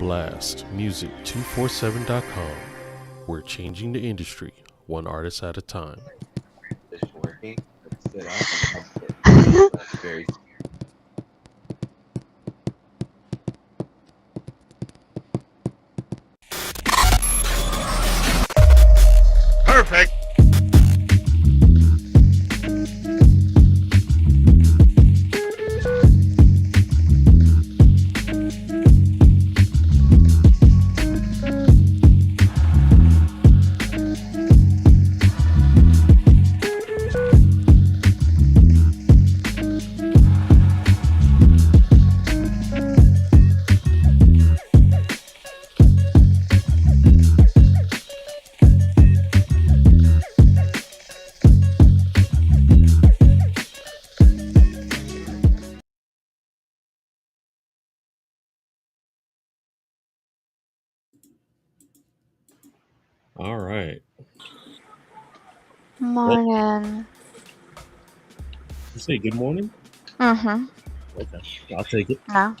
blastmusic247.com. We're changing the industry, one artist at a time. It's working. That's very perfect. All right. Morning. You say good morning? Mm-hmm. Okay, I'll take it. No.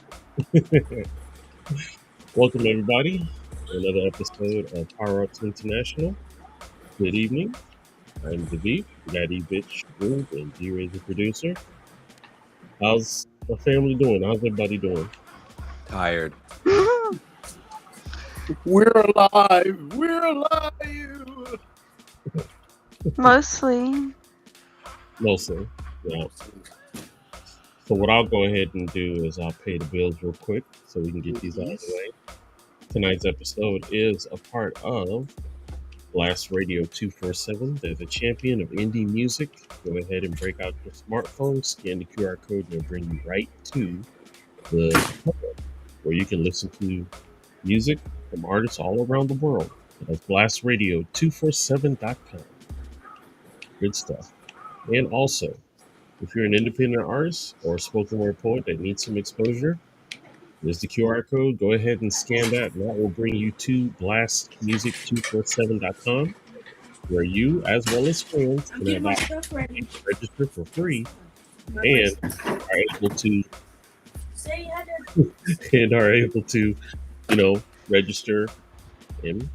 Welcome, everybody, to another episode of Power Ups International. Good evening. I'm David. We got EBTCH, GOOB, and DRay the producer. How's the family doing? How's everybody doing? tired. We're alive. We're alive. Mostly. Mostly, yeah. So what I'll go ahead and do is I'll pay the bills real quick so we can get these out of the way. Tonight's episode is a part of Blast Radio 247. They're the champion of indie music. Go ahead and break out your smartphone, scan the QR code, and it'll bring you right to the where you can listen to music from artists all around the world. That's blastradio247.com. Good stuff. And also, if you're an independent artist or a spoken word poet that needs some exposure, there's the QR code. Go ahead and scan that, and that will bring you to blastmusic247.com, where you, as well as friends, can register for free and are able to register. And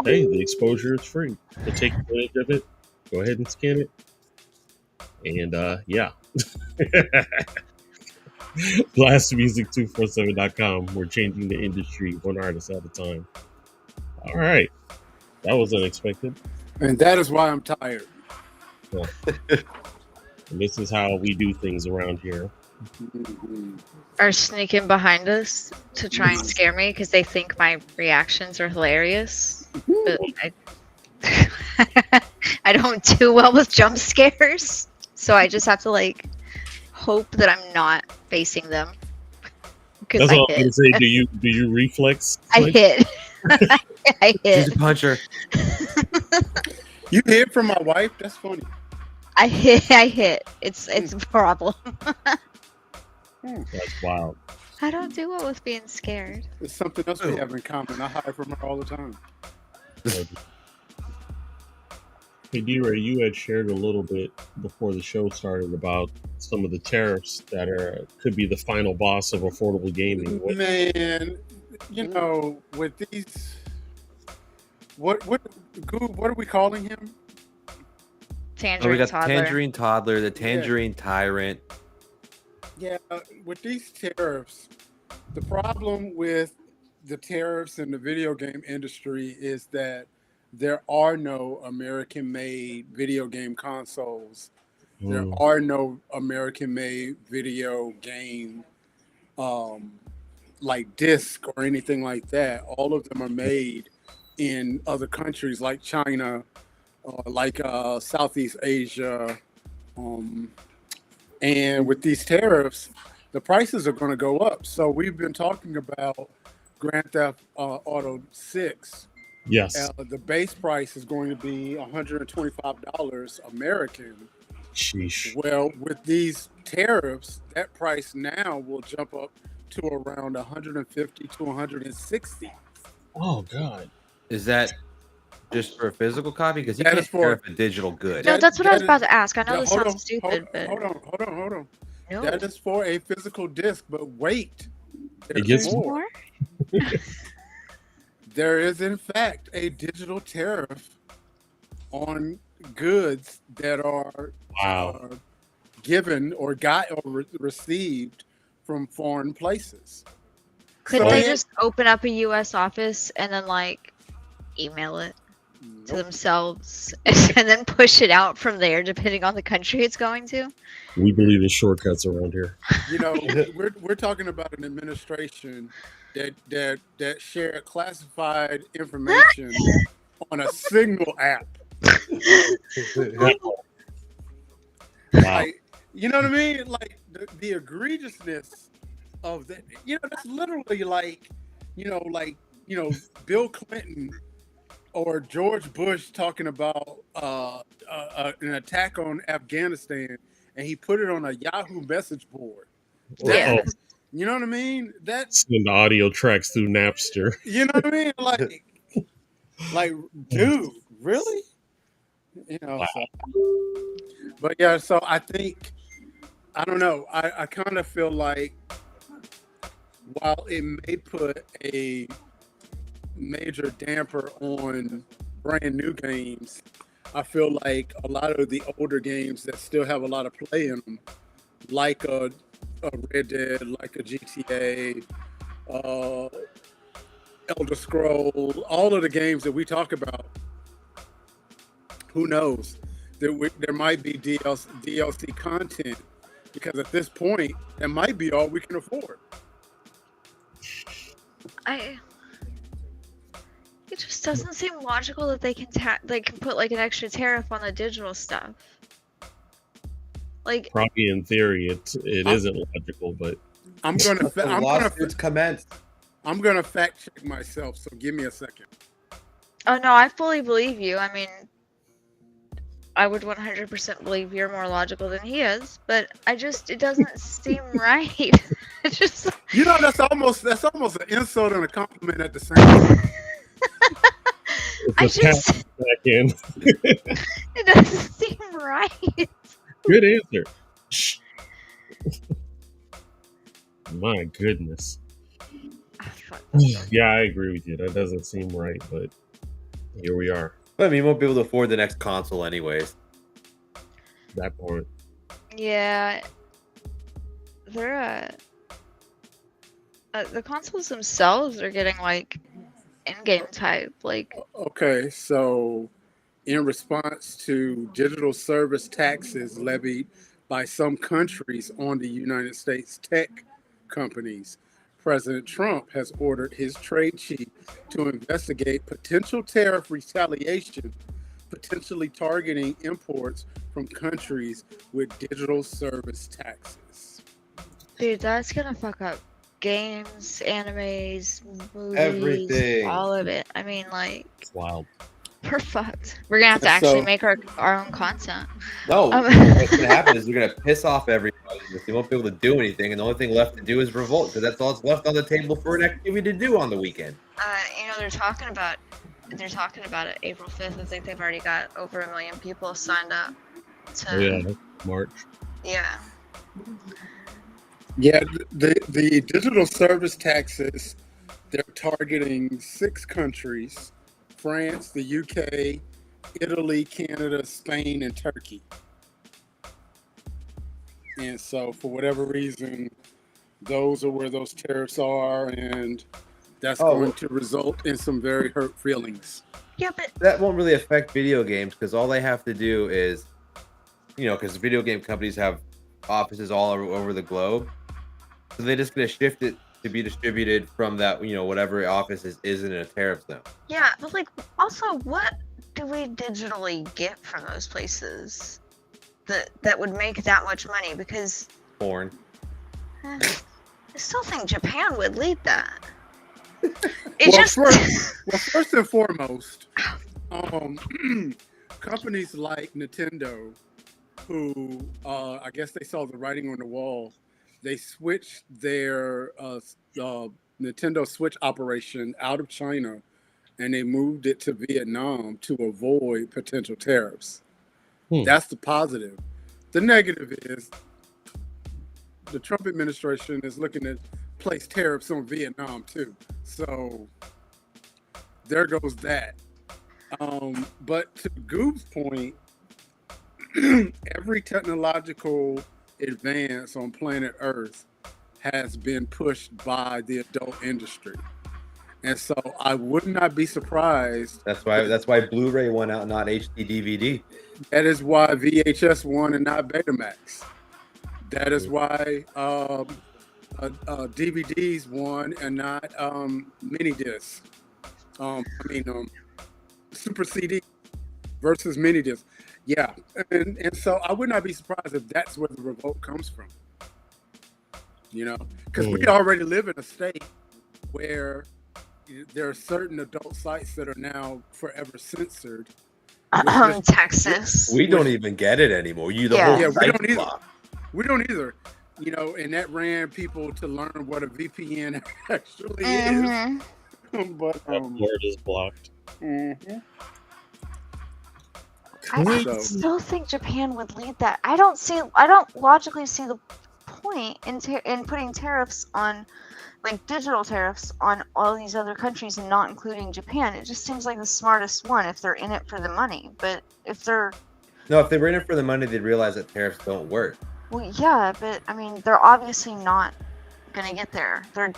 hey, the exposure is free. So take advantage of it. Go ahead and scan it. And yeah. blastmusic247.com. We're changing the industry one artist at a time. All right. That was unexpected. And that is why I'm tired. Well, and this is how we do things around here. Are sneaking behind us to try and scare me because they think my reactions are hilarious. But I don't do well with jump scares, so I just have to hope that I'm not facing them. That's all I'm gonna say. Do you reflex? I hit. I hit. She's a puncher. You hid from my wife? That's funny. I hit. It's a problem. That's wild. I don't do well with being scared. It's something else we have in common. I hide from her all the time. Hey, DRay, you had shared a little bit before the show started about some of the tariffs that could be the final boss of affordable gaming. Man, with these, what are we calling him? Tangerine we got toddler. Tangerine Toddler, the Tangerine Tyrant. Yeah, with these tariffs, the problem with the tariffs in the video game industry is that there are no American-made video game consoles. There are no American-made video game like disc or anything like that. All of them are made in other countries like China, like Southeast Asia. And with these tariffs, the prices are going to go up. So we've been talking about Grand Theft Auto 6. Yes. The base price is going to be $125 American. Sheesh. Well, with these tariffs, that price now will jump up to around 150 to 160. Oh, God. Is that just for a physical copy? Because you That can't is for- tariff a digital good. No, that's what I was about to ask. I know Yeah, this hold sounds on, stupid, but Hold on. no. That is for a physical disc, but wait. It gets more. there is in fact a digital tariff on goods that are Wow. given or received from foreign places. Couldn't So they it- just open up a U.S. office and then like email it to Nope. themselves and then push it out from there, depending on the country it's going to? We believe in shortcuts around here. You know, we're talking about an administration that shared classified information on a single app. Wow. Like, you know what I mean? Like the egregiousness of that. You know, that's literally like, Bill Clinton or George Bush talking about an attack on Afghanistan, and he put it on a Yahoo message board. Yeah. Oh, You know what I mean? That's send the audio tracks through Napster. you know what I mean? Like, dude, really? You know. Wow. But yeah, so I think I don't know. I kind of feel like while it may put a major damper on brand new games, I feel like a lot of the older games that still have a lot of play in them, like a Red Dead, like a GTA, Elder Scroll, all of the games that we talk about, who knows? There might be DLC content, because at this point, that might be all we can afford. It just doesn't seem logical that they can put like an extra tariff on the digital stuff. Like, Probably in theory, it isn't logical, but I'm gonna lawsuits commenced. I'm gonna fact check myself. So give me a second. oh no, I fully believe you. I mean, I would 100% believe you're more logical than he is, but it doesn't seem right. It just, You know, that's almost an insult and a compliment at the same time. it's a tap back in. it doesn't seem right. Good answer. Shh. My goodness. Ah, fuck. Yeah, I agree with you. That doesn't seem right, but here we are. But I mean, you won't be able to afford the next console anyways. That point. Yeah, they're the consoles themselves are getting like in-game type, like. Okay, so in response to digital service taxes levied by some countries on the United States tech companies, President Trump has ordered his trade chief to investigate potential tariff retaliation, potentially targeting imports from countries with digital service taxes. Dude, that's gonna fuck up games, animes, movies, Everything. all of it. I mean, like, It's wild. we're fucked. We're gonna have to So- actually make our own content. No, Um, what's gonna happen is you're gonna piss off everybody. They won't be able to do anything, and the only thing left to do is revolt, because that's all that's left on the table for an activity to do on the weekend. they're talking about it April 5th. I think they've already got over 1 million people signed up. Oh yeah, March. Yeah. Yeah, the digital service taxes, they're targeting 6 countries: France, the UK, Italy, Canada, Spain, and Turkey. And so for whatever reason, those are where those tariffs are, and that's going to result in some very hurt feelings. Yeah, but That won't really affect video games, because all they have to do is, because video game companies have offices all over the globe, so they're just gonna shift it to be distributed from that, whatever office is in a tariff zone. yeah, but like, also, what do we digitally get from those places that would make that much money? Because Porn. I still think Japan would lead that. First and foremost, companies like Nintendo, who I guess they saw the writing on the wall, they switched their Nintendo Switch operation out of China, and they moved it to Vietnam to avoid potential tariffs. That's the positive. The negative is the Trump administration is looking to place tariffs on Vietnam too. So there goes that. But to Goob's point, every technological advance on planet Earth has been pushed by the adult industry. And so I would not be surprised. That's why Blu-ray won out, not HD DVD. That is why VHS won and not Betamax. That is why DVDs won and not mini disc. Super CD versus mini disc. Yeah, and so I would not be surprised if that's where the revolt comes from. Because we already live in a state where there are certain adult sites that are now forever censored. Texas. We don't even get it anymore. We don't either. And that ran people to learn what a VPN actually is. But word is blocked. I still think Japan would lead that. I don't logically see the point in putting tariffs on, like digital tariffs on all these other countries and not including Japan. It just seems like the smartest one if they're in it for the money. But if they were in it for the money, they'd realize that tariffs don't work. Well, yeah, but I mean, they're obviously not gonna get there. They're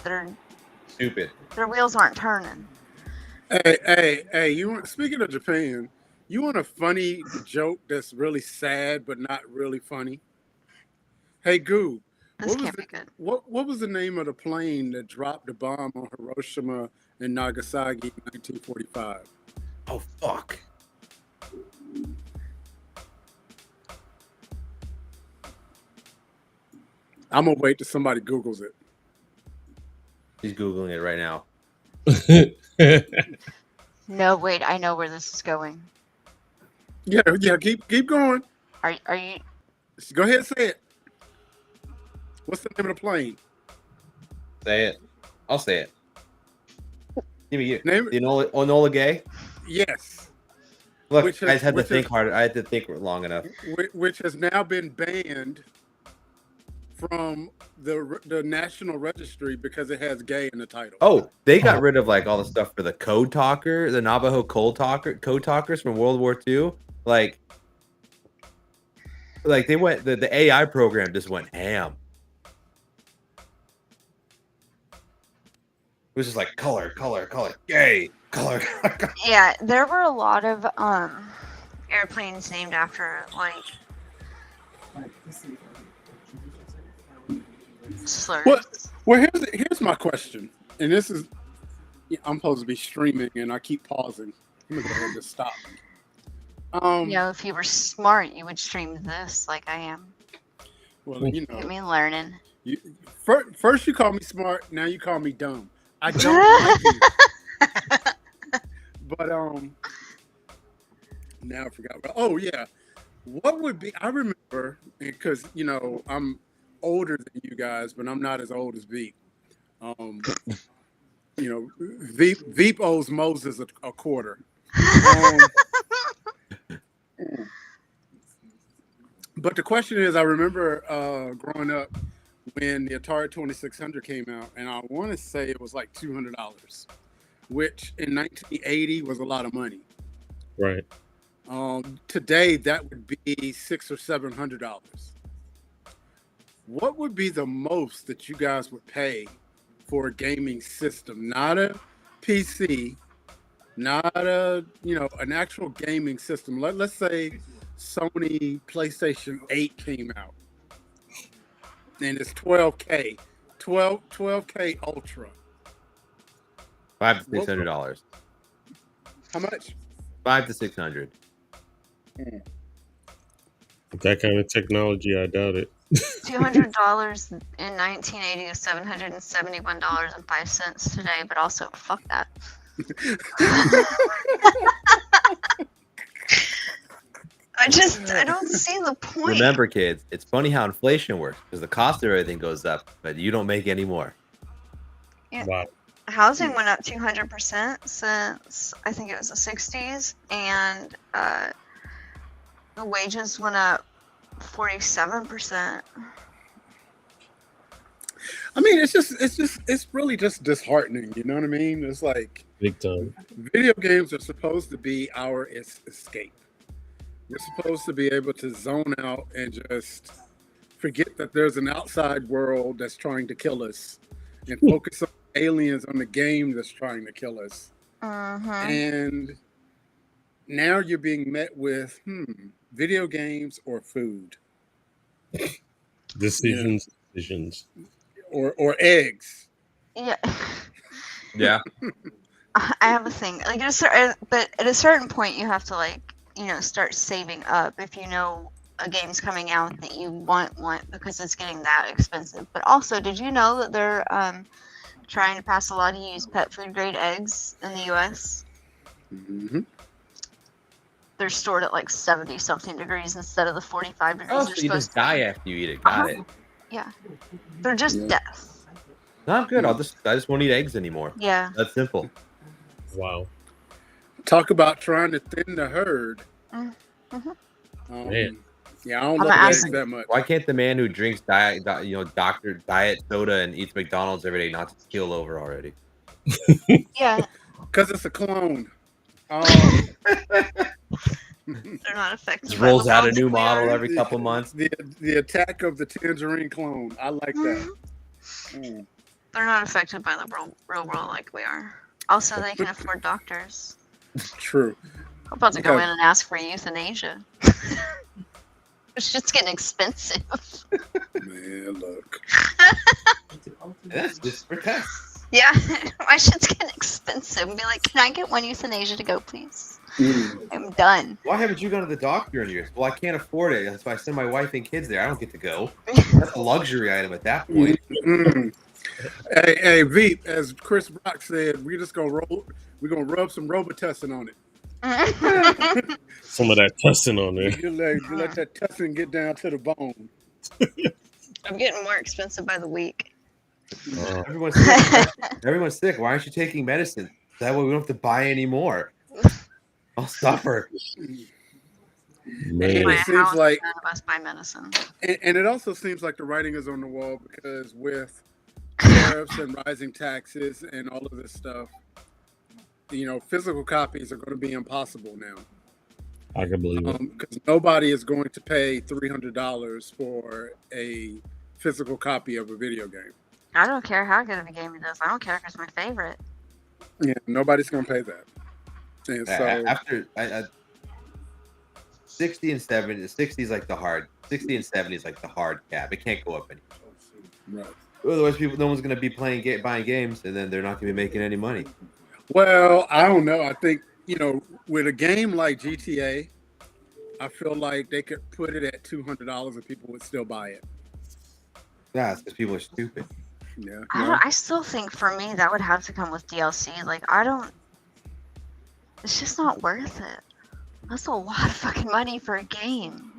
stupid. Their wheels aren't turning. Hey! Speaking of Japan, you want a funny joke that's really sad but not really funny? Hey, Goob. What was the name of the plane that dropped the bomb on Hiroshima and Nagasaki in 1945? Oh, fuck. I'm going to wait till somebody Googles it. He's Googling it right now. No, wait. I know where this is going. Yeah. Keep going. Are you... Go ahead and say it. What's the name of the plane? Say it. I'll say it. Give me name it. Enola Gay? Yes. Look, I had to think harder. I had to think long enough. Which has now been banned from the National Registry because it has gay in the title. Oh, they got rid of like all the stuff for the code talker, the Navajo code talkers from World War II. Like they went, the AI program just went ham. It was just like color, gay, color. Yeah, there were a lot of airplanes named after like slurs. Well, here's my question, and this is, I'm supposed to be streaming, and I keep pausing. I'm gonna go ahead and just stop. If you were smart, you would stream this like I am. Well, I mean, learning. First you call me smart, now you call me dumb. I don't like you. But now I forgot. Oh yeah, what would be? I remember because I'm older than you guys, but I'm not as old as Veep. Veep owes Moses a quarter. But the question is, I remember growing up when the Atari 2600 came out, and I want to say it was like $200, which in 1980 was a lot of money. Right. Today that would be $600 or $700. What would be the most that you guys would pay for a gaming system? Not a PC, not an actual gaming system. Let's say Sony PlayStation 8 came out, and it's 12K, 12K Ultra. $500 to $600. How much? $500 to $600. With that kind of technology, I doubt it. $200 in 1980 is $771.05 today, but also fuck that. I don't see the point. Remember, kids, it's funny how inflation works because the cost of everything goes up, but you don't make any more. Yeah. Wow. Housing went up 200% since I think it was the 60s, and the wages went up 47%. I mean, it's really just disheartening. You know what I mean? It's like Big time. video games are supposed to be our escape. We're supposed to be able to zone out and just forget that there's an outside world that's trying to kill us and focus on aliens on the game that's trying to kill us. And now you're being met with video games or food. Decisions. Or eggs. Yeah. Yeah. I have a thing. Like but at a certain point you have to like, start saving up if you know a game's coming out that you want because it's getting that expensive. But also, did you know that they're trying to pass a law to use pet food grade eggs in the US? Mm-hmm. They're stored at like 70 something degrees instead of the 45 degrees. Oh, so you just die after you eat it. Got it. Yeah. They're just death. No, I'm good. I just won't eat eggs anymore. Yeah. That's simple. Wow. Talk about trying to thin the herd. Man. Yeah, I don't I'm love eggs asking- that much. Why can't the man who drinks diet soda and eats McDonald's every day not just keel over already? Yeah. Because it's a clone. They're not affected. Just by rolls the out a world new that we model are. every couple months. The attack of the tangerine clone. I like that. They're not affected by the real world like we are. Also, they can afford doctors. True. I'm about to go in and ask for euthanasia. It's just getting expensive. Man, look. That's just for tests. Yeah, my shit's getting expensive. Be like, can I get one euthanasia to go, please? I'm done. Why haven't you gone to the doctor in years? Well, I can't afford it. That's why I send my wife and kids there. I don't get to go. That's a luxury item at that point. Hey, Veep, as Chris Rock said, we're gonna rub some Robitussin on it. Some of that tussin on there. You let that tussin get down to the bone. I'm getting more expensive by the week. Everyone's sick. Everyone's sick. Why aren't you taking medicine? That way we don't have to buy any more. I'll suffer. Man. My It seems house, like- none of us buy medicine. And it also seems like the writing is on the wall because with tariffs and rising taxes and all of this stuff, physical copies are going to be impossible now. I can believe it. Because nobody is going to pay $300 for a physical copy of a video game. I don't care how good of a game it is. I don't care if it's my favorite. Yeah, nobody's going to pay that. And so After 60 and 70, 60 is like the hard. 60 and 70 is like the hard cap. It can't go up anymore. right. Otherwise, no one's going to be buying games, and then they're not going to be making any money. Well, I don't know. I think, with a game like GTA, I feel like they could put it at $200 and people would still buy it. Yeah, it's because people are stupid. Yeah. I still think for me that would have to come with DLC. Like, it's just not worth it. That's a lot of fucking money for a game.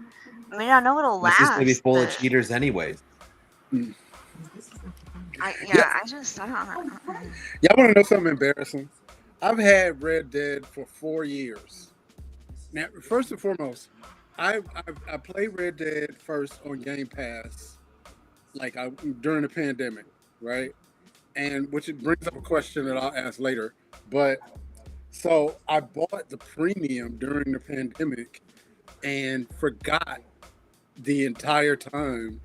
I mean, I know it'll last. It's just going to be full of but cheaters anyways. I don't know. Y'all want to know something embarrassing? I've had Red Dead for 4 years. Now, first and foremost, I played Red Dead first on Game Pass, during the pandemic, right? And which it brings up a question that I'll ask later. But so I bought the premium during the pandemic and forgot the entire time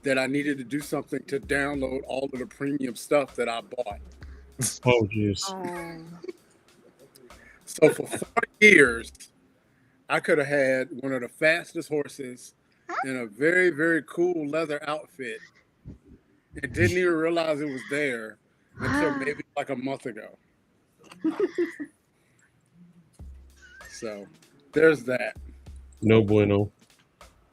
that I needed to do something to download all of the premium stuff that I bought. Oh, jeez. So for 4 years, I could have had one of the fastest horses in a very, very cool leather outfit and didn't even realize it was there until maybe like a month ago. So there's that. No bueno.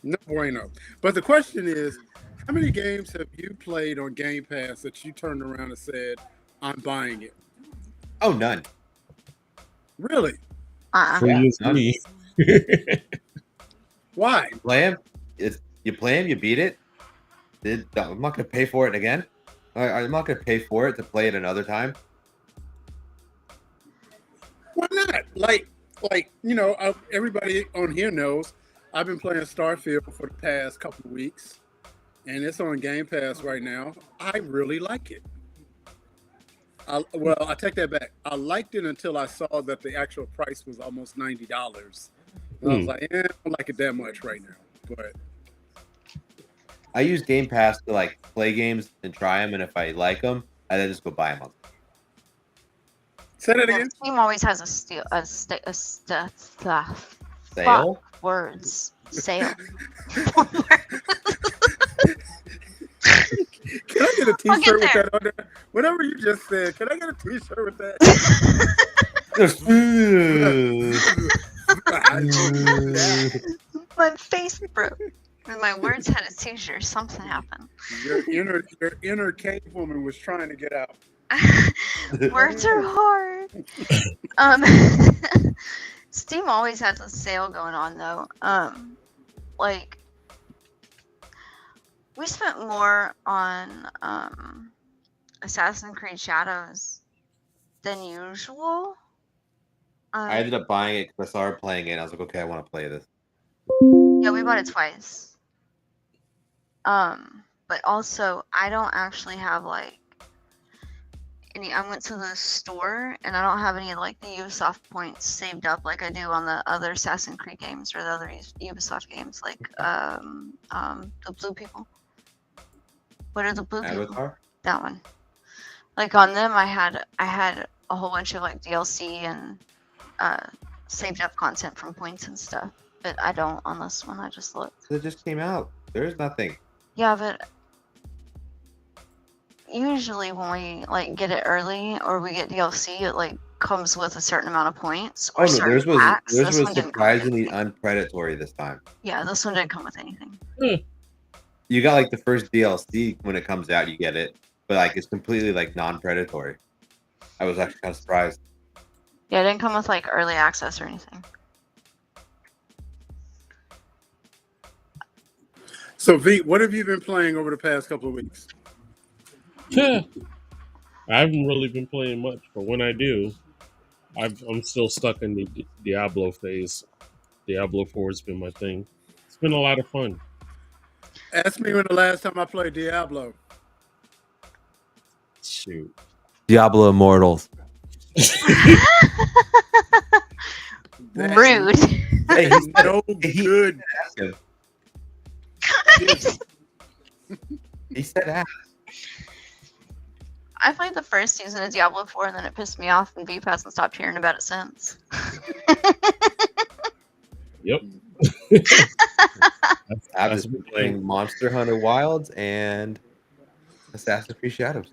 No bueno. But the question is, how many games have you played on Game Pass that you turned around and said, I'm buying it? Oh, none. Really? Free as me. Why? You play him, you beat it. I'm not going to pay for it again. I'm not going to pay for it to play it another time. Why not? Everybody on here knows I've been playing Starfield for the past couple of weeks. and it's on Game Pass right now. I really like it. Well, I take that back. I liked it until I saw that the actual price was almost $90. And I was like, I don't like it that much right now. But I use Game Pass to like play games and try them, and if I like them, I then just go buy them. say that Well, again. Steam always has Sale? words. Sale. Can I get a I'll T-shirt get with there. that on there? Whatever you just said, can I get a T-shirt with that? My face broke. When my words had a seizure, something happened. Your inner cave woman was trying to get out. Words are hard. Steam always has a sale going on though. Like we spent more on Assassin's Creed Shadows than usual. I ended up buying it because I started playing it. And I was like, okay, I want to play this. Yeah, we bought it twice. But also I don't actually have like any. I went to the store and I don't have any like the Ubisoft points saved up like I do on the other Assassin's Creed games or the other Ubisoft games, like the blue people. What are the blue people? Avatar? That one. Like on them, I had a whole bunch of like DLC and saved up content from points and stuff. But I don't on this one. I just looked. It just came out. There's nothing. Yeah, but usually when we like get it early or we get DLC, it like comes with a certain amount of points or Oh no, certain theirs was packs. theirs This was one didn't come with surprisingly anything. unpredatory this time. Yeah, this one didn't come with anything. You got like the first DLC when it comes out, you get it, but like it's completely like non-predatory. I was actually kind of surprised. Yeah, it didn't come with like early access or anything. So, V, what have you been playing over the past couple of weeks? I haven't really been playing much, but when I do, I'm still stuck in the Diablo phase. Diablo 4 has been my thing. It's been a lot of fun. Ask me when the last time I played Diablo. Shoot. Diablo Immortals. That- Rude. Hey, No good. he said that. I played the first season of Diablo 4 and then it pissed me off and Veep hasn't stopped hearing about it since. Yep. I've just been playing Monster Hunter Wilds and Assassin's Creed Shadows.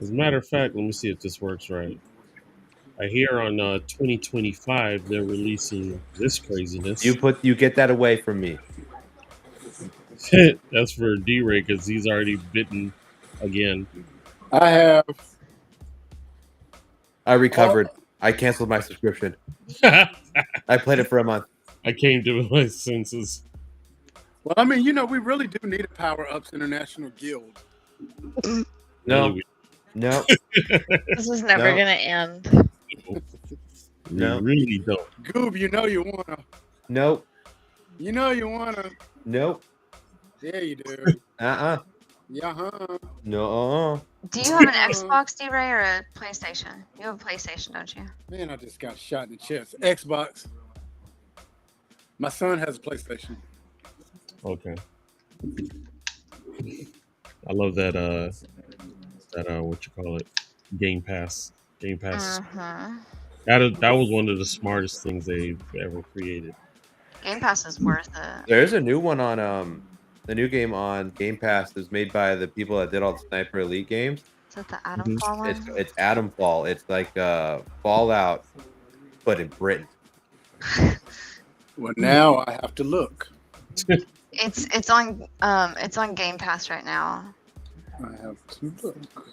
As a matter of fact, let me see if this works right. I hear on 2025 they're releasing this craziness. You get that away from me. That's for DRay because he's already bitten again. I have. I recovered. I canceled my subscription. I played it for a month. I came to my senses. Well, I mean, we really do need a Power Ups International Guild. No, Really, no, This is never No. gonna end. No. we really don't. Goob, you wanna. nope, You wanna. nope. Yeah, you do. Yeah, No. Do you have an Xbox, DRay, or a PlayStation? You have a PlayStation, don't you? Man, I just got shot in the chest. Xbox. My son has a PlayStation. Okay. I love that what you call it, Game Pass. Game Pass. Mm-hmm. That was one of the smartest things they've ever created. Game Pass is worth it. There's a new one on the new game on Game Pass is made by the people that did all the Sniper Elite games. Is that the Adam Fall one? It's Atomfall. It's like Fallout, but in Britain. Well, now I have to look. It's on Game Pass right now. I have to look.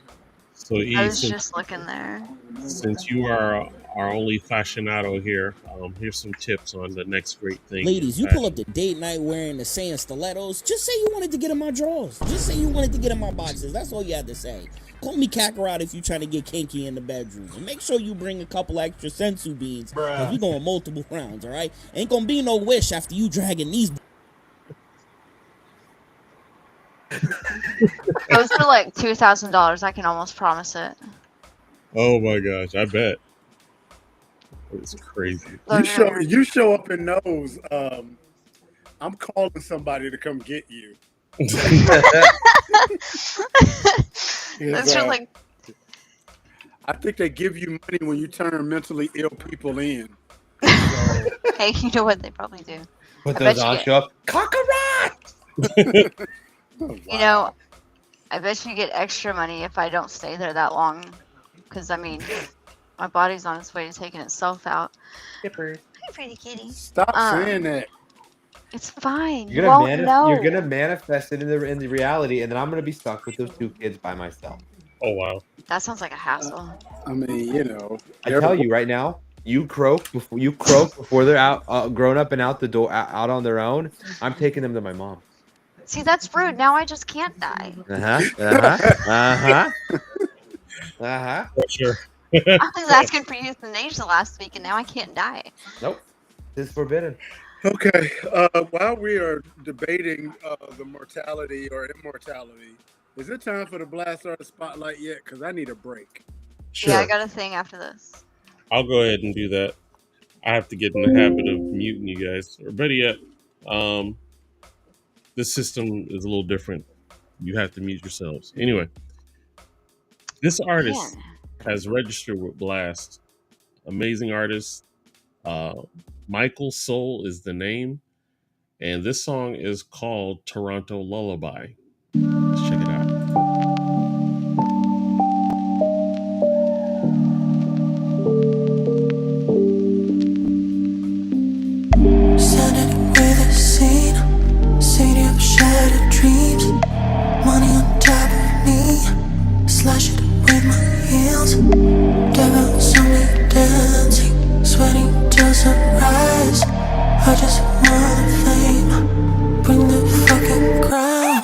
So E, I was just looking there. since you are our only fashionado here, here's some tips on the next great thing. Ladies, you pull up the date night wearing the sand stilettos. Just say you wanted to get in my drawers. Just say you wanted to get in my boxes. That's all you had to say. Call me Kakarot if you're trying to get kinky in the bedrooms. And make sure you bring a couple extra sensu beads. Because we going multiple rounds, all right? Ain't gonna be no wish after you dragging these. Those are like $2,000. I can almost promise it. Oh my gosh, I bet. It's crazy. You show up in those. I'm calling somebody to come get you. Those are like. I think they give you money when you turn mentally ill people in. Hey, you know what? They probably do. Put those on, show up. Cockroach! You know, I bet you get extra money if I don't stay there that long. Because, I mean, my body's on its way to taking itself out. Hi, pretty kitty. Stop saying that. It's fine. You're gonna manifest it in the reality, and then I'm gonna be stuck with those 2 kids by myself. Oh wow. That sounds like a hassle. I mean, you know. I tell you right now, you croak before they're out, grown up and out the door, out on their own. I'm taking them to my mom. See, that's rude. Now I just can't die. Sure. I was asking for euthanasia last week, and now I can't die. Nope. This is forbidden. Okay. While we are debating the mortality or immortality, is it time for the Blast Artist Spotlight yet? Because I need a break. Sure. Yeah, I got a thing after this. I'll go ahead and do that. I have to get in the habit of muting you guys. Or better yet, this system is a little different. You have to mute yourselves. Anyway, this artist has registered with Blast. Amazing artist. Michael Soul is the name. And this song is called Toronto Lullaby. Let's check it out. Standing with a scene, city of shattered dreams. Money on top of me, slash it with my heels. Devils on me dancing, sweating till sunrise. I just want the fame, bring the fucking crown.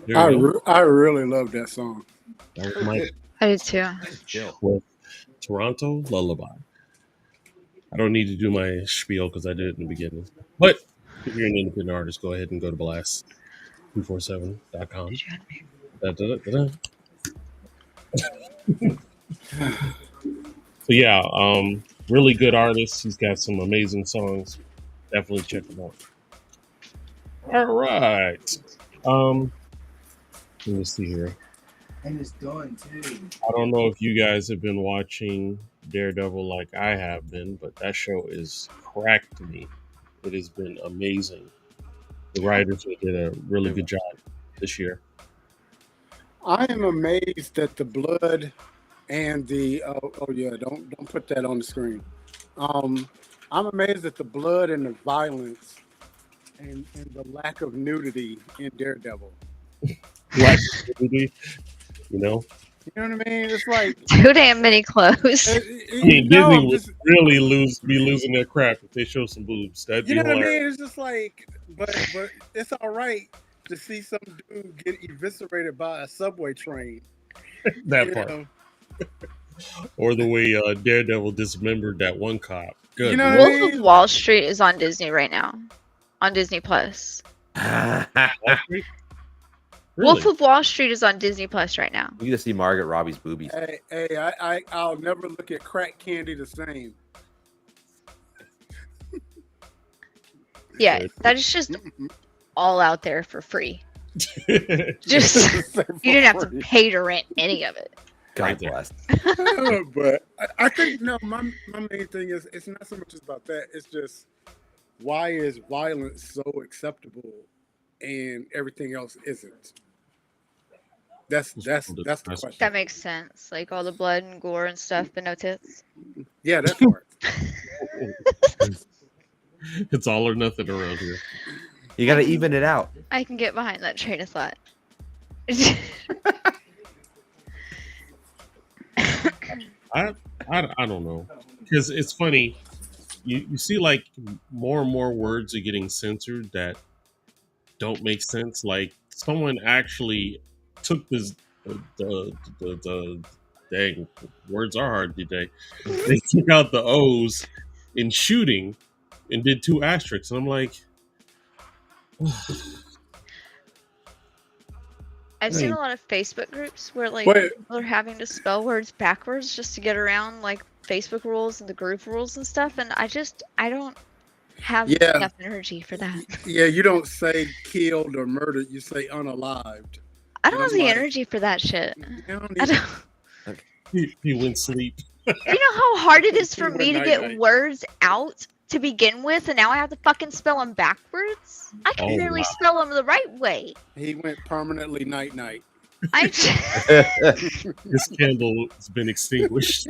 There you go. I really love that song. That was my I do too. with Toronto Lullaby. I don't need to do my spiel because I did it in the beginning. But if you're an independent artist, go ahead and go to blast247.com. So yeah, really good artist. He's got some amazing songs. Definitely check him out. All right. Let me see here. And it's done too. I don't know if you guys have been watching Daredevil like I have been, but that show is cracked me. It has been amazing. The writers did a really good job this year. I am amazed that the blood and the don't put that on the screen. I'm amazed at the blood and the violence and the lack of nudity in Daredevil. Like, you know? You know what I mean? It's like Too damn many clothes. I mean, Disney would really be losing their crap if they show some boobs. That'd be you know what I hilarious. mean? It's just like, but it's all right to see some dude get eviscerated by a subway train. That you part. know? Or the way Daredevil dismembered that one cop. Good. You know what I Wolf of Wall Street is on Disney right now, on Disney Plus. Really? Wolf of Wall Street is on Disney Plus right now. You get to see Margaret Robbie's boobies. Hey, I'll never look at crack candy the same. Yeah, that is just all out there for free. Just you didn't have to pay to rent any of it. God bless. But I think my main thing is it's not so much about that. It's just why is violence so acceptable and everything else isn't? That's the question. That makes sense. Like all the blood and gore and stuff, but no tits. Yeah, that part. It's all or nothing around here. You got to even it out. I can get behind that train of thought. I don't know, because it's funny. You see, like more and more words are getting censored that don't make sense. Like someone actually took this. The dang words are hard today. They took out the O's in shooting and did 2 asterisks, and I'm like. I've seen a lot of Facebook groups where like people are having to spell words backwards just to get around like Facebook rules and the group rules and stuff, and I don't have enough energy for that. Yeah, you don't say killed or murdered, you say unalived. I don't have the energy for that shit. I don't. He went sleep. You know how hard it is for me to get words out to begin with, and now I have to fucking spell them backwards? I can barely spell them the right way. He went permanently night-night. His candle has been extinguished.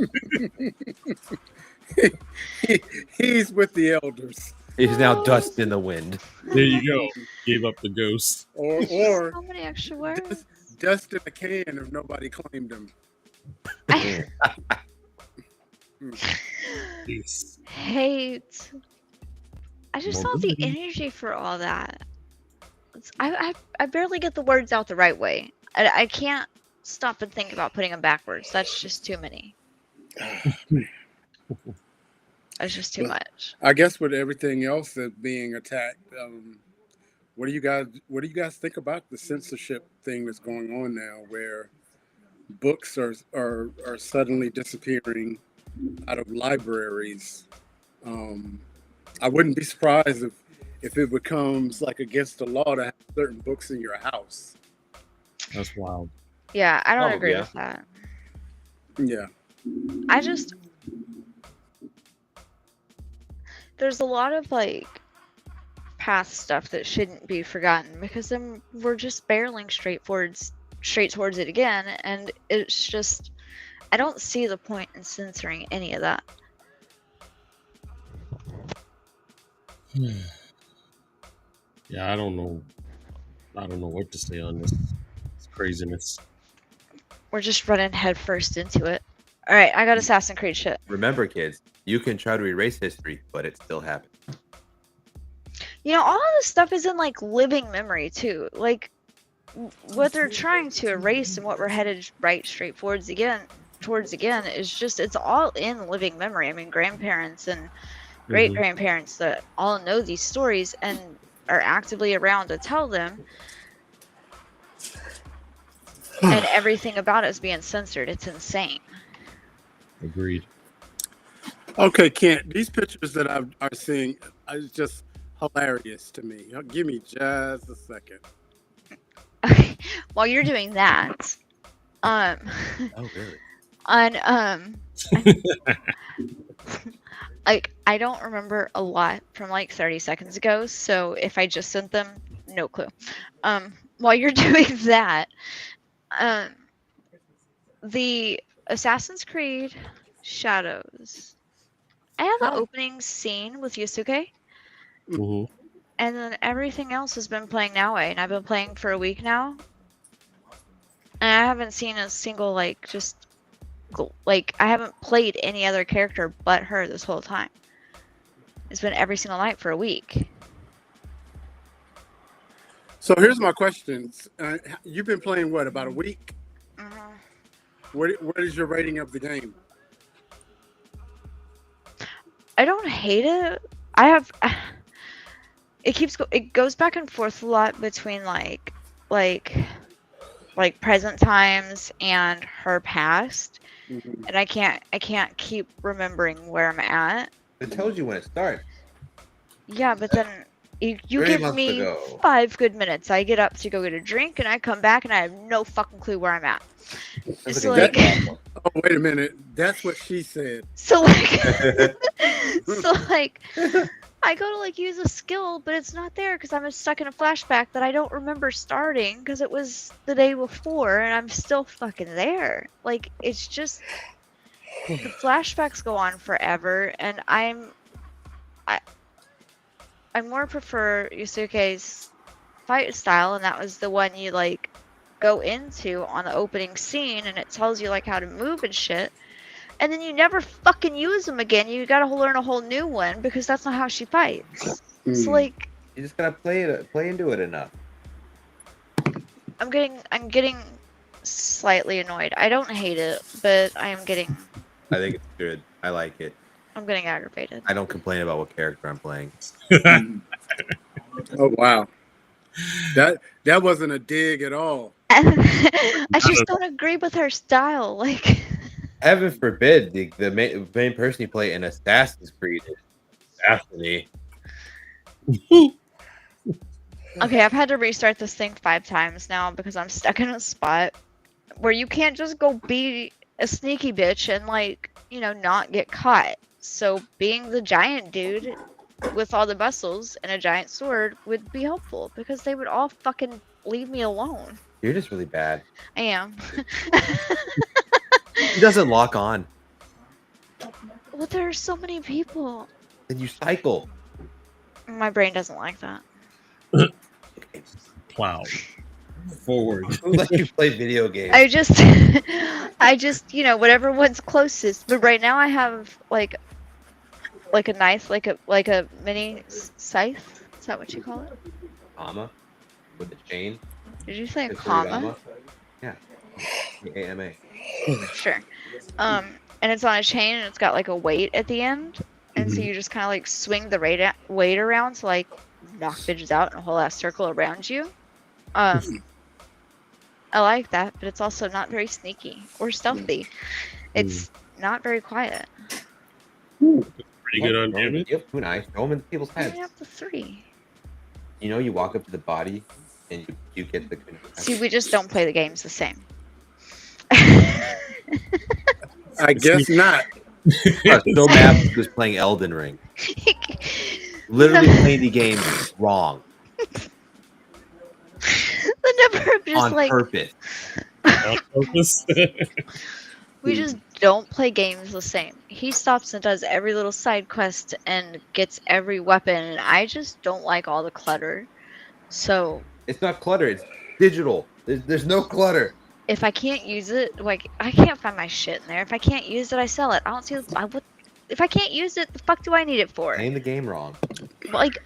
He's with the elders. He's now dust in the wind. There you go. Gave up the ghost. Or so many extra words. Dust in a can if nobody claimed him. Hate. I just don't have the energy for all that. I barely get the words out the right way. I can't stop and think about putting them backwards. That's just too many. That's just too much. I guess with everything else that's being attacked, what do you guys think about the censorship thing that's going on now, where books are suddenly disappearing out of libraries? I wouldn't be surprised if it becomes like against the law to have certain books in your house. That's wild. Yeah, I don't agree with that. Yeah. There's a lot of like past stuff that shouldn't be forgotten, because then we're just barreling straight towards it again, and it's just, I don't see the point in censoring any of that. Yeah, I don't know what to say on this. It's craziness. We're just running headfirst into it. All right, I got Assassin's Creed shit. Remember, kids, you can try to erase history, but it still happens. You know, all of this stuff is in like living memory too. Like, what they're trying to erase and what we're headed right straight towards again is just it's all in living memory. I mean, grandparents and great grandparents that all know these stories and are actively around to tell them, and everything about it is being censored. It's insane. Agreed. Okay, Kent, these pictures that I'm seeing are just hilarious to me. Give me just a second. While you're doing that, Oh, really? on like I don't remember a lot from like 30 seconds ago, so if I just sent them, no clue. While you're doing that, the Assassin's Creed Shadows. I have the opening scene with Yusuke, Mm-hmm. and then everything else has been playing now, and I've been playing for a week now, and I haven't seen a single I haven't played any other character but her this whole time. It's been every single night for a week. So here's my questions. You've been playing what, about a week? What is your rating of the game? I don't hate it. It goes back and forth a lot between like present times and her past, and I can't keep remembering where I'm at. It tells you when it starts. Yeah, but then you 3 give months me ago. 5 good minutes. I get up to go get a drink, and I come back, and I have no fucking clue where I'm at. That's So like a like, good Oh, wait a minute. That's what she said. so like, so like, I go to like use a skill, but it's not there because I'm stuck in a flashback that I don't remember starting because it was the day before, and I'm still fucking there. Like, it's just the flashbacks go on forever, and I more prefer Yusuke's fight style, and that was the one you like go into on the opening scene, and it tells you like how to move and shit, and then you never fucking use them again. You gotta learn a whole new one because that's not how she fights. So like, You just gotta play into it enough. I'm getting slightly annoyed. I don't hate it, but I think it's good. I like it. I'm getting aggravated. I don't complain about what character I'm playing. Oh, wow. That wasn't a dig at all. I just don't agree with her style. Like, Heaven forbid the main person you play in Assassin's Creed is Assassiny. okay, I've had to restart this thing 5 times now because I'm stuck in a spot where you can't just go be a sneaky bitch and like, not get caught. So being the giant dude with all the muscles and a giant sword would be helpful because they would all fucking leave me alone. You're just really bad. I am. He doesn't lock on. Well, there are so many people. Then you cycle. My brain doesn't like that. Plow forward. Who let you play video games? I just, whatever one's closest. But right now I have like a knife, like a mini scythe. Is that what you call it? Comma with a chain. Did you say a It's comma? Yeah. AMA. Sure. And it's on a chain and it's got like a weight at the end. And so you just kind of like swing the weight around to like knock bitches out in a whole ass circle around you. I like that, but it's also not very sneaky or stealthy. It's not very quiet. Pretty good on damage. Yep, too nice. Throw them in people's I heads. only have the 3. You walk up to the body and you get the. See, we just don't play the games the same. I guess not. I was so mad he was playing Elden Ring. Literally playing the game wrong. The number of just On like purpose. On purpose. we just don't play games the same. He stops and does every little side quest and gets every weapon, and I just don't like all the clutter. So It's not clutter. It's digital. There's no clutter. if I can't use it, like I can't find my shit in there. If I can't use it, I sell it. I don't see. If I can't use it, the fuck do I need it for? Playing the game wrong. Like,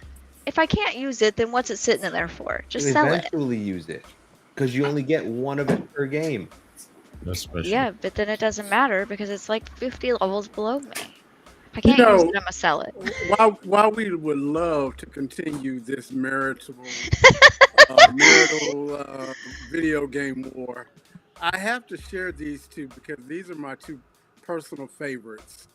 if I can't use it, then what's it sitting in there for? Just You'll sell it. eventually use it. because you only get one of it per game. That's special. Yeah, but then it doesn't matter because it's like 50 levels below me. If I can't use it, I'm gonna sell it. While we would love to continue this marital video game war, I have to share these two because these are my two personal favorites.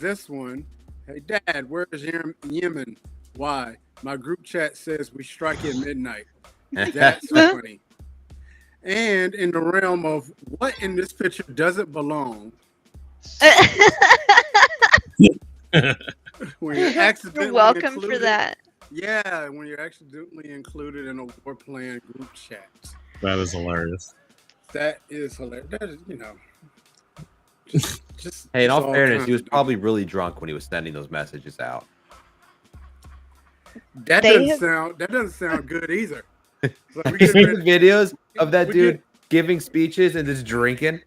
This one, hey Dad, where's Yemen? Why? My group chat says we strike at midnight. That's funny. And in the realm of what in this picture doesn't belong, when you're accidentally You're welcome for included, that. Yeah, when you're accidentally included in a war plan group chat. That is hilarious. That is hilarious. That is, just Hey, in all all fairness, kinds he was of- probably really drunk when he was sending those messages out. That doesn't sound good either. It's like we You getting see the ready- videos of that we dude giving speeches and just drinking?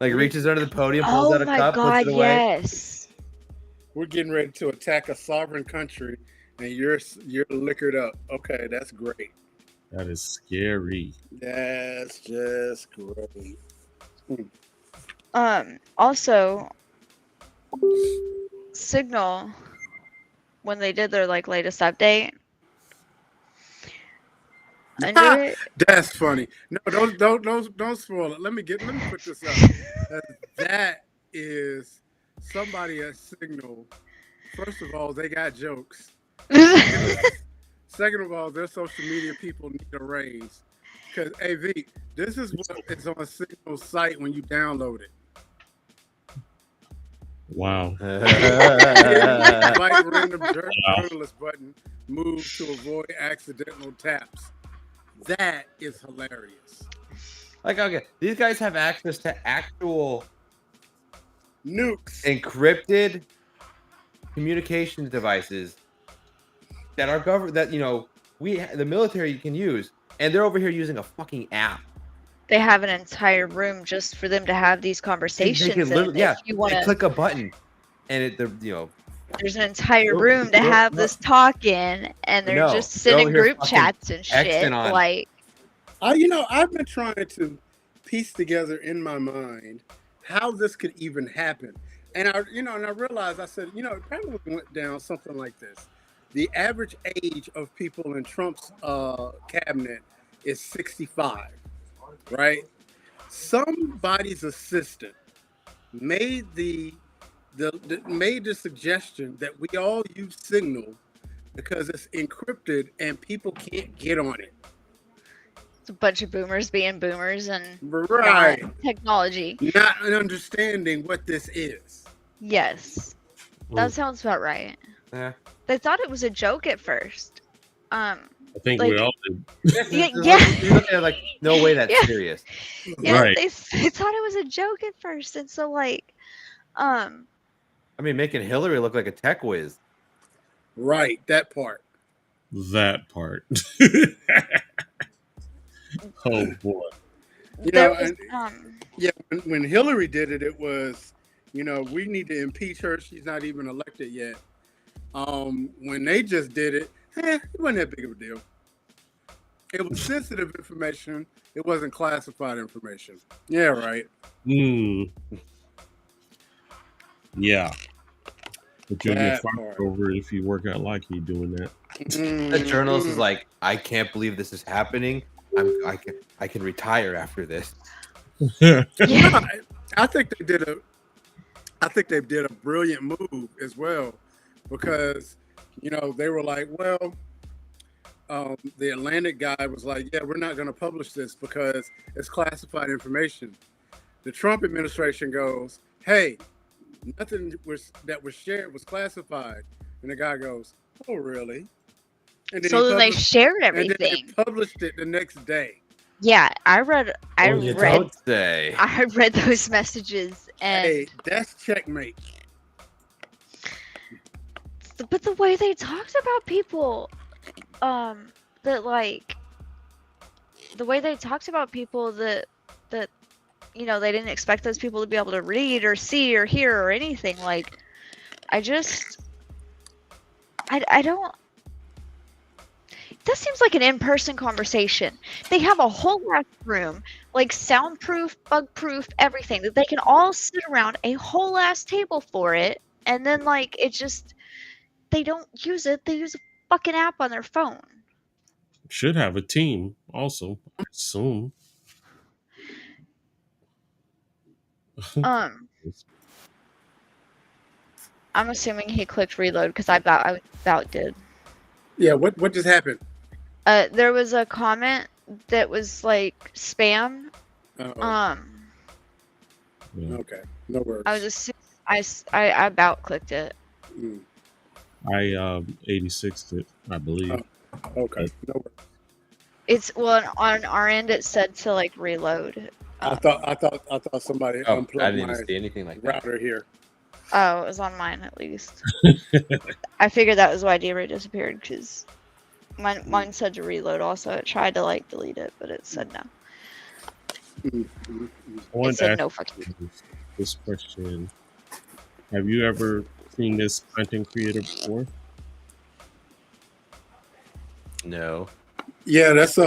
Like reaches under the podium, pulls Oh out a my cup, god, puts it away. yes. We're getting ready to attack a sovereign country, and you're liquored up. Okay, that's great. That is scary. That's just great. Also, Signal, when they did their like latest update, under That's funny. No, don't spoil it. Let me put this up. That is somebody at Signal. First of all, they got jokes. Second of all, their social media people need a raise. Because AV, this is what is on Signal's site when you download it. Wow. Like random journalist button, move to avoid accidental taps. That is hilarious. Like, okay, these guys have access to actual Nukes. encrypted communications devices that are that the military can use, and they're over here using a fucking app. they have an entire room just for them to have these conversations. They can literally, If you want they to, click a button, and there's an entire Look, room to look, have look. this talk in, and they're No, just they're sitting over here group fucking chats and shit. Xing on. Like, I've been trying to piece together in my mind how this could even happen. And I realized, I said, it probably went down something like this. The average age of people in Trump's cabinet is 65, right? Somebody's assistant made the suggestion that we all use Signal because it's encrypted and people can't get on it. it's a bunch of boomers being boomers and Right. not technology. Not understanding what this is. Yes, that sounds about right. yeah. They thought it was a joke at first. I think we Like- all did. Yeah. You look at it like, no way, that's Yeah. serious. Yeah, Right. they thought it was a joke at first, and so like, I mean, making Hillary look like a tech whiz. Right, that part. That part. Oh boy. there was, When Hillary did it, it was, we need to impeach her. She's not even elected yet. When they just did it, it wasn't that big of a deal. It was sensitive information. It wasn't classified information. Yeah, right. Yeah. But you'll get That fired part. over it if you work out like you doing that. The journalist is like, I can't believe this is happening. I can retire after this. yeah, I think they did a brilliant move as well, because they were like, well, the Atlantic guy was like, yeah, we're not going to publish this because it's classified information. The Trump administration goes, hey, nothing that was shared was classified, and the guy goes, oh really? And so he then they published- shared and then everything. they published it the next day. Yeah, I read Don't say. I read those messages, and Hey, that's checkmate. but the way they talked about people, that like, the way they talked about people that they didn't expect those people to be able to read or see or hear or anything. Like, I don't. that seems like an in-person conversation. They have a whole ass room, like soundproof, bug-proof, everything that they can all sit around a whole ass table for it, and then like it just they don't use it. They use a fucking app on their phone. Should have a team also, I assume. I'm assuming he clicked reload because I about did. Yeah, what just happened? There was a comment that was like spam. Uh-oh. Yeah. Okay, no worries. I was I about clicked it. Mm. I 86'd it, I believe. Okay, no worries. It's well on our end. It said to like reload. I thought somebody Oh, I unplugged didn't my even see anything like that. router here. Oh, it was on mine at least. I figured that was why DRay disappeared because mine said to reload. Also, it tried to like delete it, but it said no. Mm-hmm. I wanted It said to no, ask fuck you. this question. Have you ever seen this content creator before? No. Yeah, that's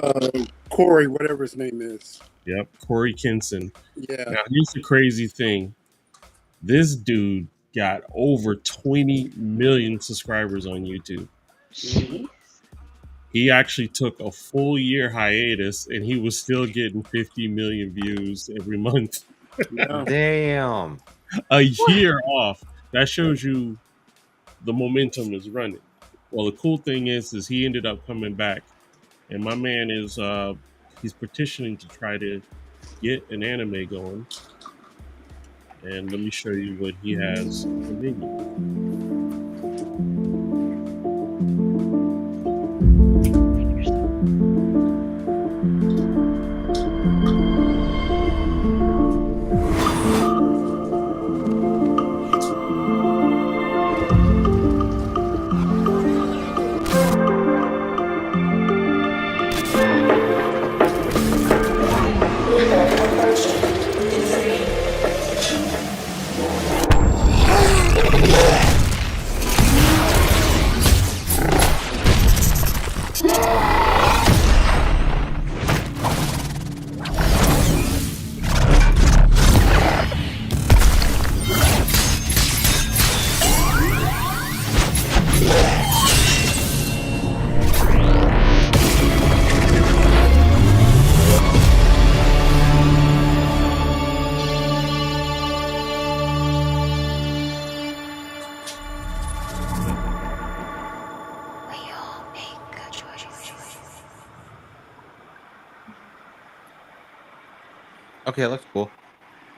Corey, whatever his name is. Yep, Corey Kinson. Yeah. Now, here's the crazy thing. This dude got over 20 million subscribers on YouTube. Jeez. He actually took a full year hiatus, and he was still getting 50 million views every month. Yeah. Damn. A year off. That shows you the momentum is running. Well, the cool thing is he ended up coming back, and my man is he's petitioning to try to get an anime going. And let me show you what he has in the menu. Okay, that looks cool.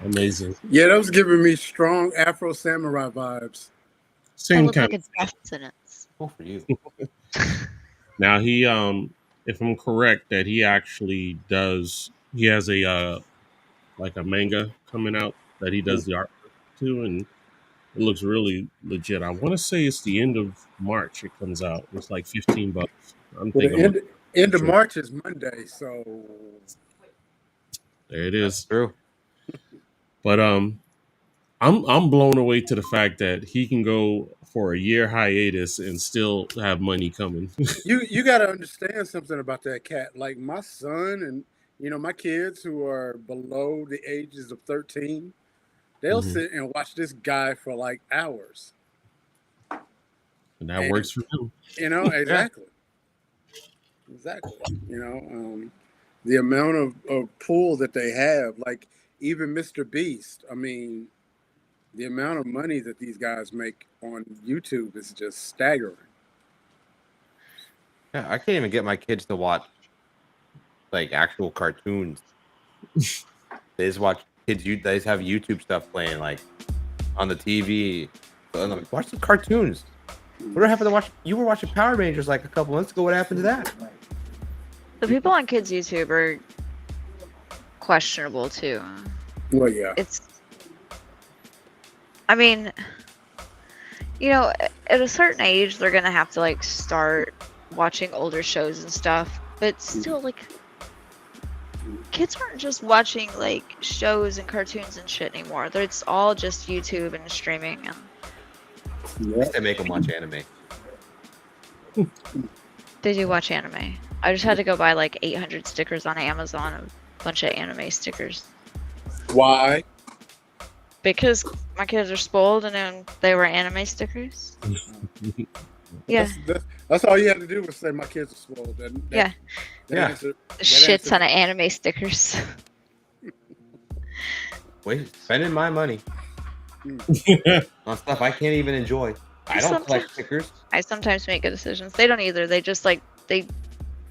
Amazing. Yeah, that was giving me strong Afro Samurai vibes. Same Look kind like a death sentence. Cool for you. Now he if I'm correct that he actually does he has a like a manga coming out that he does the art to, and it looks really legit. I want to say it's the end of March it comes out. It's like $15. I'm Well, thinking the end of March is Monday, so there it is. That's true. But I'm blown away to the fact that he can go for a year hiatus and still have money coming. you got to understand something about that cat. Like my son and my kids who are below the ages of 13, they'll sit and watch this guy for like hours. And that works for him. Exactly. Exactly. The amount of pull that they have, like even Mr. Beast. I mean, the amount of money that these guys make on YouTube is just staggering. Yeah, I can't even get my kids to watch like actual cartoons. They just watch kids. They just have YouTube stuff playing like on the TV. So I'm like, watch the cartoons. What happened to watch? You were watching Power Rangers like a couple months ago. What happened to that? The people on kids' YouTube are questionable too. Well, yeah. I mean, at a certain age, they're gonna have to like start watching older shows and stuff. But still, like, kids aren't just watching like shows and cartoons and shit anymore. It's all just YouTube and streaming. And They make them watch anime. They do watch anime. I just had to go buy like 800 stickers on Amazon, a bunch of anime stickers. Why? Because my kids are spoiled and then they were anime stickers. Yeah. That's all you had to do was say my kids are spoiled. Yeah. Yeah. Shit ton of anime stickers. Wait, spending my money on stuff I can't even enjoy. I don't collect stickers. I sometimes make good decisions. They don't either. They just like, they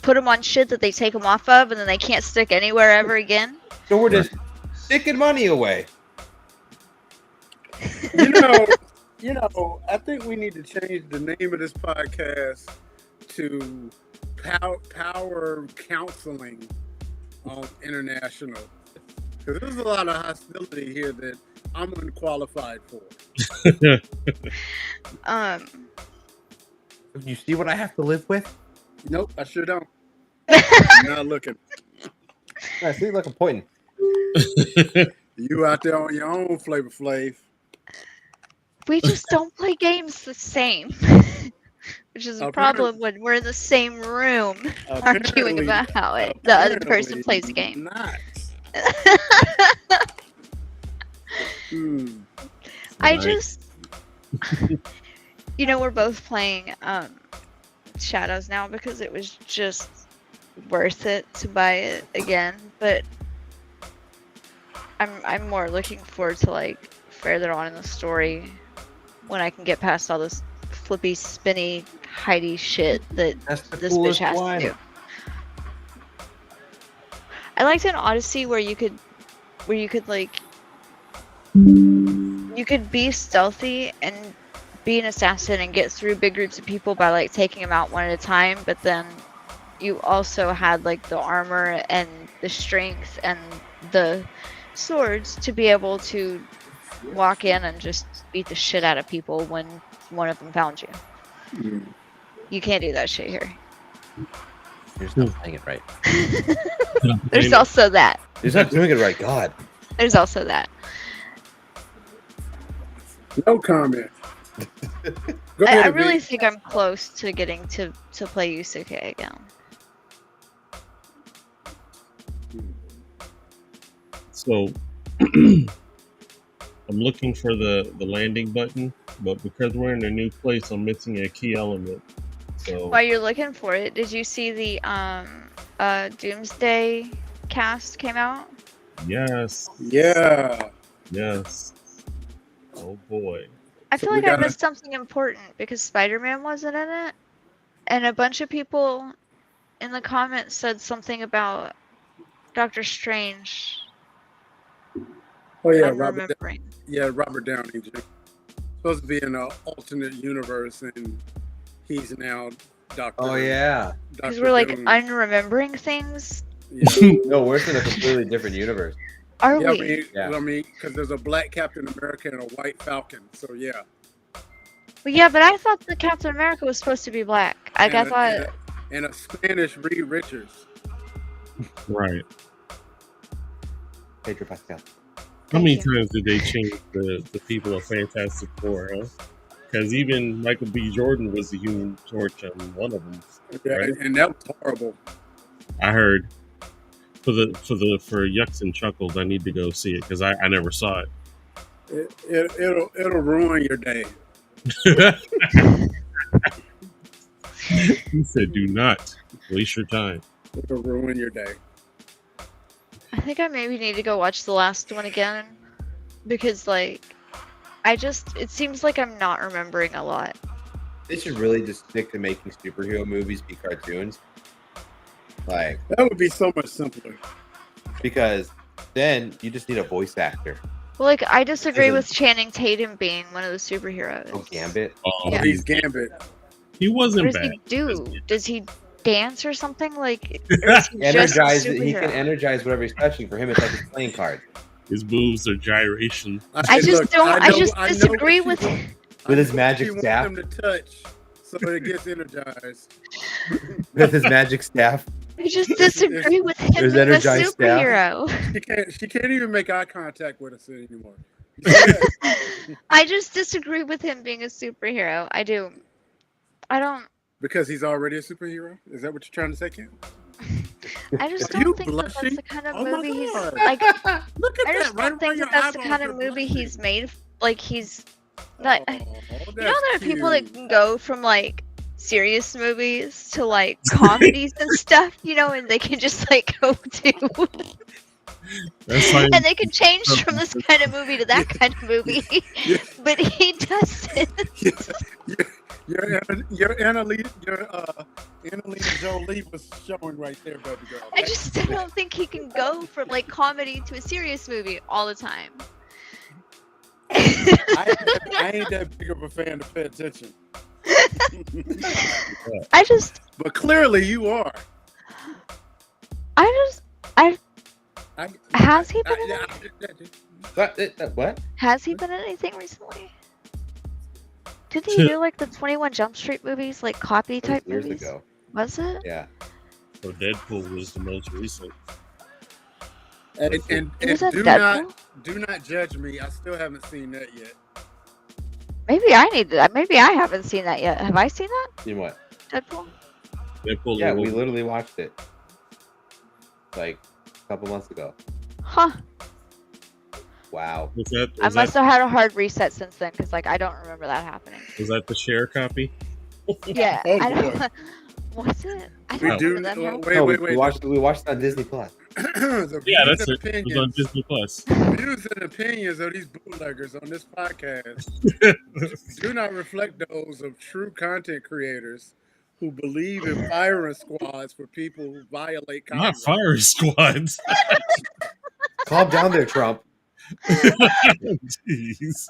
put them on shit that they take them off of and then they can't stick anywhere ever again. So we're just sticking money away. You know, I think we need to change the name of this podcast to Power Counseling International. Because there's a lot of hostility here that I'm unqualified for. You see what I have to live with? Nope, I sure don't. I'm not looking. I see, look, I'm pointing. You out there on your own, Flavor Flav. We just don't play games the same. Which is a problem when we're in the same room arguing about how the other person plays the game. Not. I just, we're both playing Shadows now because it was just worth it to buy it again. But I'm more looking forward to like further on in the story when I can get past all this flippy, spinny, hidey shit that this bitch has to do. I liked in Odyssey where you could like, you could be stealthy and be an assassin and get through big groups of people by like taking them out one at a time, but then you also had like the armor and the strength and the swords to be able to walk in and just beat the shit out of people when one of them found you. You can't do that shit here. You're just not playing it right. There's also that. You're not doing it right, God. There's also that. No comment. I really think I'm close to getting to play Yusuke again. So I'm looking for the landing button, but because we're in a new place, I'm missing a key element. So while you're looking for it, did you see the Doomsday cast came out? Yes. Yeah. Yes. Oh boy. I feel like I missed something important because Spider-Man wasn't in it, and a bunch of people in the comments said something about Doctor Strange. Oh yeah, I'm Robert remembering. Robert Downey Jr. Supposed to be in an alternate universe, and he's now Doctor. Oh yeah. Because we're like unremembering things. Yeah. No, we're in a completely different universe. Are we? I mean, because there's a black Captain America and a white Falcon. So yeah. Well, yeah, but I thought the Captain America was supposed to be black. I thought. And a Spanish Reed Richards. Right. Pedro Pascal. How many times did they change the people of Fantastic Four, huh? Because even Michael B. Jordan was the Human Torch on one of them. Yeah, right? and that was horrible. I heard. For Yucks and Chuckles, I need to go see it because I never saw it. It'll ruin your day. He said, "Do not waste your time." It'll ruin your day. I think I maybe need to go watch the last one again because, like, it seems like I'm not remembering a lot. They should really just stick to making superhero movies be cartoons. Like that would be so much simpler. Because then you just need a voice actor. Well, like, I disagree with Channing Tatum being one of the superheroes. Oh, Gambit. Oh, yeah. He's Gambit. He wasn't what does bad. he do? Does he dance or something? Like, or is he just a superhero? He can energize whatever he's touching. For him, it's like his playing card. His boobs are gyration. I just disagree with his magic staff. Him to touch, so it gets energized. With his magic staff. I just disagree with him being a superhero. She can't even make eye contact with us anymore. I just disagree with him being a superhero. I do. I don't. Because he's already a superhero? Is that what you're trying to say, Kim? I just Are you don't think that that's blushing? the kind of Oh my movie he's God. like. Look at I that. just Right don't think around your that that's the eyeballs, kind of you're movie blushing. he's made. Like he's not. Oh, You know, that's there are people that cute. can go from like serious movies to like comedies and stuff, you know, and they can just like go to, That's like and they can change from this kind of movie to that kind of movie. Yeah. But he doesn't. Your Annalena Jolie was showing right there, baby girl. I just don't think he can go from like comedy to a serious movie all the time. I ain't that big of a fan to pay attention. But clearly you are. Has he been in What? Has he been in anything recently? Did he do like the 21 Jump Street movies, like copy type Years movies? ago. Was it? Yeah. So Deadpool was the most recent. And Was that do not judge me. I still haven't seen that yet. Maybe I need to. Maybe I haven't seen that yet. Have I seen that? You know what? Deadpool? Deadpool. Yeah, we literally watched it like a couple months ago. Huh. Wow. I must have had a hard reset since then, because like I don't remember that happening. Was that the share copy? Yeah. Oh, I don't. boy. Was it? I We don't do. remember them. Wait. We watched it on Disney Plus. The Yeah, views that's and it. It was on opinions- Disney Plus. Views and opinions of these bootleggers on this podcast do not reflect those of true content creators who believe in firing squads for people who violate copyright. Not fire squads. Calm down there, Trump. Jeez.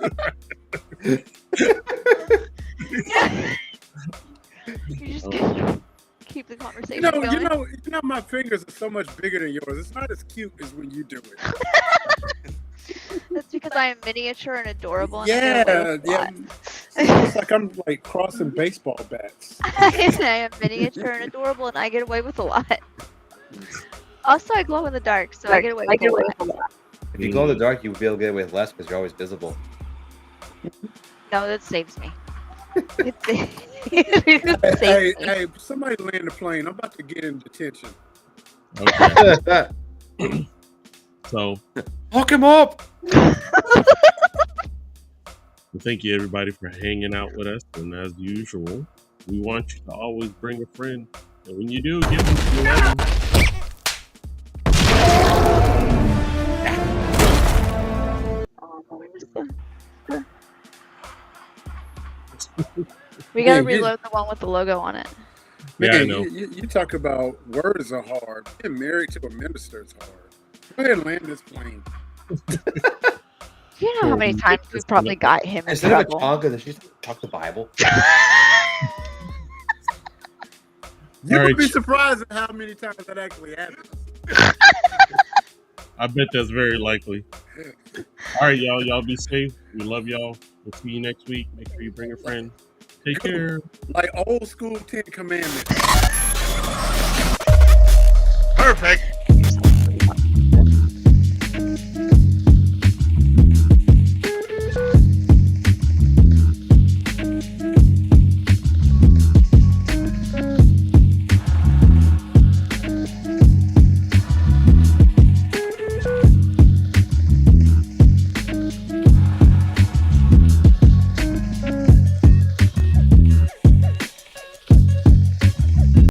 You just keep the conversation You going. know, my fingers are so much bigger than yours. It's not as cute as when you do it. That's because I am miniature and adorable. And Yeah, I get away with a yeah. lot. It's like I'm like crossing baseball bats. I am miniature and adorable, and I get away with a lot. Also, I glow in the dark, so I get away with a lot. If you glow in the dark, you'll be able to get away with less because you're always visible. No, that saves me. It saves me. Hey, somebody land the plane. I'm about to get in detention. Okay. So, hook him up. thank you everybody for hanging out with us, and as usual, we want you to always bring a friend, and when you do, give them some love. We gotta Man, reload the one with the logo on it. Yeah, Man, I know. you talk about words are hard. Being married to a minister is hard. Go ahead and land this plane. You know how many times we probably got him in Instead of a trouble. chonka, then she's talk the Bible. You All would right. be surprised at how many times that actually happens. I bet that's very likely. All right, y'all. Y'all be safe. We love y'all. We'll see you next week. Make sure you bring a friend. Take care. Like old school 10 Commandments. Perfect.